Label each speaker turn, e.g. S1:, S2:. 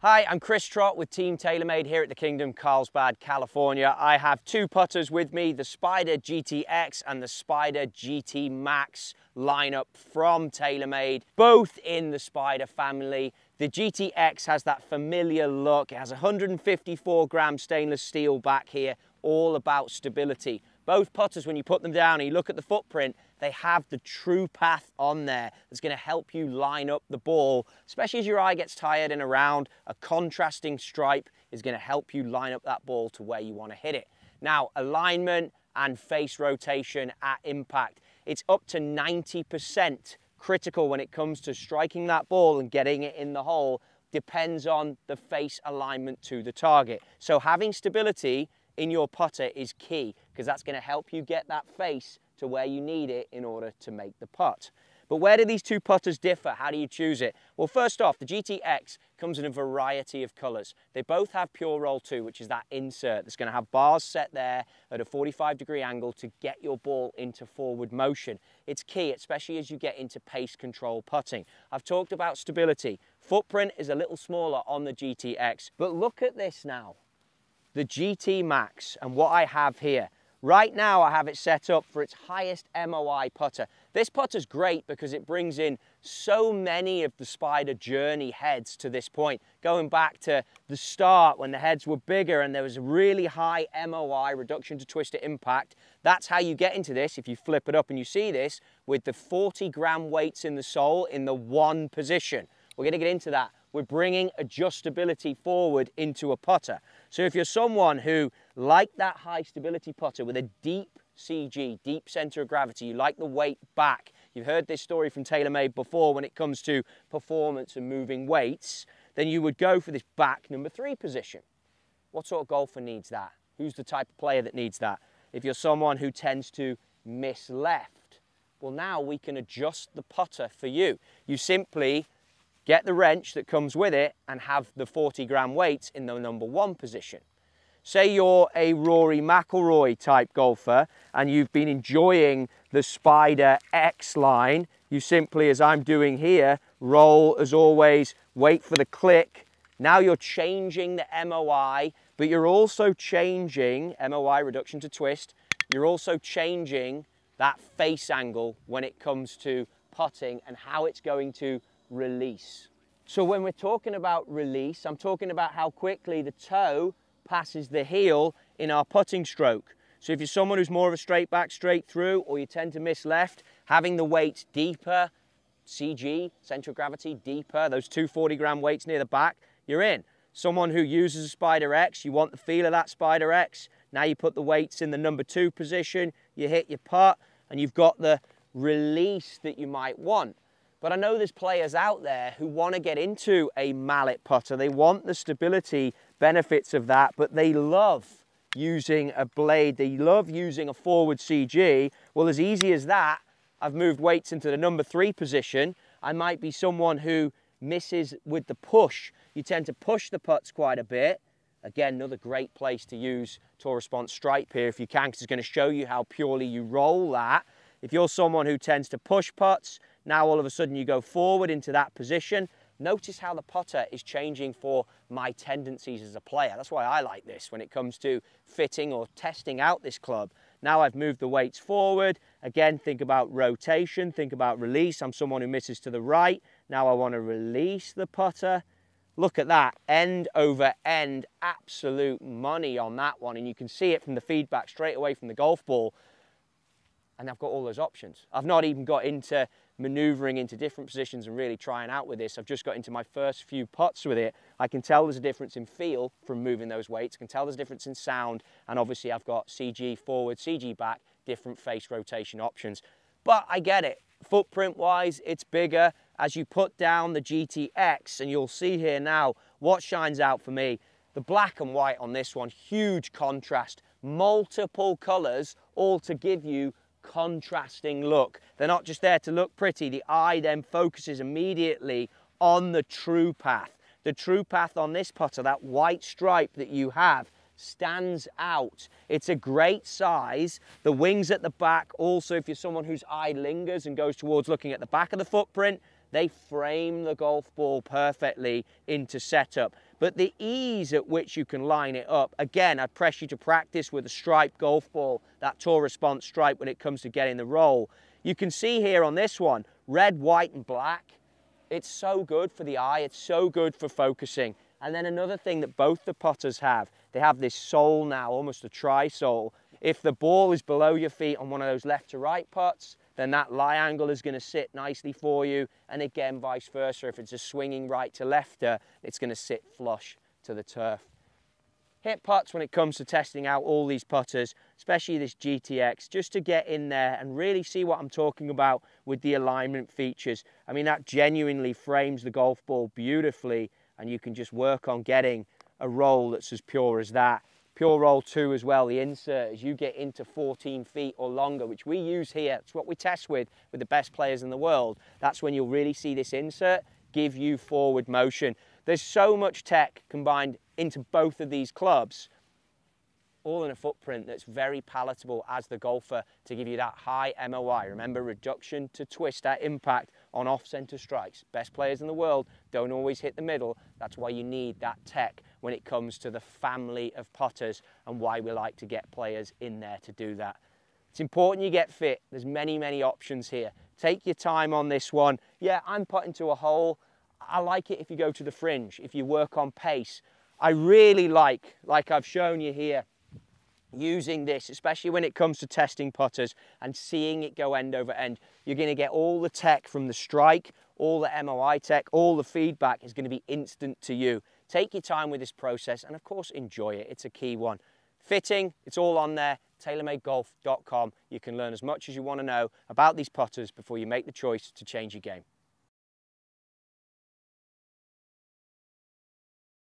S1: Hi, I'm Chris Trott with Team TaylorMade here at the Kingdom, Carlsbad, California. I have two putters with me, the Spider GTX and the Spider GT MAX lineup from TaylorMade, both in the Spider family. The GTX has that familiar look. It has 154 gram stainless steel back here, all about stability. Both putters, when you put them down and you look at the footprint, they have the true path on there that's going to help you line up the ball, especially as your eye gets tired and around. A contrasting stripe is going to help you line up that ball to where you want to hit it. Now, alignment and face rotation at impact, it's up to 90% critical when it comes to striking that ball and getting it in the hole. Depends on the face alignment to the target. So having stability in your putter is key, because that's going to help you get that face to where you need it in order to make the putt. But where do these two putters differ? How do you choose it? Well, first off, the GTX comes in a variety of colors. They both have Pure Roll 2, which is that insert that's going to have bars set there at a 45-degree angle to get your ball into forward motion. It's key, especially as you get into pace control putting. I've talked about stability. Footprint is a little smaller on the GTX, but look at this now. The GT MAX and what I have here. Right now I have it set up for its highest MOI putter. This putter's great because it brings in so many of the Spider journey heads to this point. Going back to the start when the heads were bigger and there was a really high MOI, reduction to twisted impact. That's how you get into this if you flip it up and you see this with the 40-gram weights in the sole in the one position. We're going to get into that. We're bringing adjustability forward into a putter. So if you're someone who like that high stability putter with a deep CG, deep center of gravity, you like the weight back. You've heard this story from TaylorMade before when it comes to performance and moving weights, then you would go for this back number 3 position. What sort of golfer needs that? Who's the type of player that needs that? If you're someone who tends to miss left, well, now we can adjust the putter for you. You simply get the wrench that comes with it and have the 40-gram weights in the number 1 position. Say you're a Rory McIlroy type golfer and you've been enjoying the Spider X line, you simply, as I'm doing here, roll as always, wait for the click. Now you're changing the MOI, but you're also changing MOI, reduction to twist. You're also changing that face angle when it comes to putting and how it's going to release. So when we're talking about release, I'm talking about how quickly the toe passes the heel in our putting stroke. So if you're someone who's more of a straight back, straight through, or you tend to miss left, having the weights deeper, CG, center of gravity, deeper, those two 40-gram weights near the back, you're in. Someone who uses a Spider X, you want the feel of that Spider X, now you put the weights in the number 2 position, you hit your putt, and you've got the release that you might want. But I know there's players out there who want to get into a mallet putter. They want the stability benefits of that, but they love using a blade. They love using a forward CG. Well, as easy as that, I've moved weights into the number 3 position. I might be someone who misses with the push. You tend to push the putts quite a bit. Again, another great place to use Tour Response Stripe here if you can, because it's going to show you how purely you roll that. If you're someone who tends to push putts, now all of a sudden you go forward into that position. Notice how the putter is changing for my tendencies as a player. That's why I like this when it comes to fitting or testing out this club. Now I've moved the weights forward. Again, think about rotation, think about release. I'm someone who misses to the right. Now I want to release the putter. Look at that, end over end, absolute money on that one. And you can see it from the feedback straight away from the golf ball. And I've got all those options. I've not even got into maneuvering into different positions and really trying out with this. I've just got into my first few putts with it. I can tell there's a difference in feel from moving those weights. I can tell there's a difference in sound. And obviously I've got CG forward, CG back, different face rotation options. But I get it. Footprint wise, it's bigger. As you put down the GTX, and you'll see here now what shines out for me, the black and white on this one, huge contrast, multiple colors, all to give you contrasting look. They're not just there to look pretty. The eye then focuses immediately on the true path. The true path on this putter, that white stripe that you have, stands out. It's a great size. The wings at the back, also if you're someone whose eye lingers and goes towards looking at the back of the footprint, they frame the golf ball perfectly into setup. but the ease at which you can line it up, again, I'd press you to practice with a striped golf ball, that tour response stripe when it comes to getting the roll. You can see here on this one, red, white, and black. It's so good for the eye, it's so good for focusing. And then another thing that both the putters have, they have this sole now, almost a tri-sole. If the ball is below your feet on one of those left to right putts, then that lie angle is going to sit nicely for you. And again, vice versa, if it's a swinging right to lefter, it's going to sit flush to the turf. Hit putts when it comes to testing out all these putters, especially this GTX, just to get in there and really see what I'm talking about with the alignment features. I mean, that genuinely frames the golf ball beautifully, and you can just work on getting a roll that's as pure as that. Pure roll 2 as well, the insert, as you get into 14 feet or longer, which we use here, it's what we test with the best players in the world. That's when you'll really see this insert give you forward motion. There's so much tech combined into both of these clubs, all in a footprint that's very palatable as the golfer to give you that high MOI. Remember, reduction to twist, that impact on off-center strikes. Best players in the world don't always hit the middle. That's why you need that tech when it comes to the family of putters, and why we like to get players in there to do that. It's important you get fit. There's many, many options here. Take your time on this one. Yeah, I'm putting to a hole. I like it if you go to the fringe, if you work on pace. I really like I've shown you here, using this, especially when it comes to testing putters and seeing it go end over end. You're going to get all the tech from the strike, all the MOI tech, all the feedback is going to be instant to you. Take your time with this process and of course enjoy it. It's a key one. Fitting, it's all on there, TaylorMadeGolf.com. You can learn as much as you want to know about these putters before you make the choice to change your game.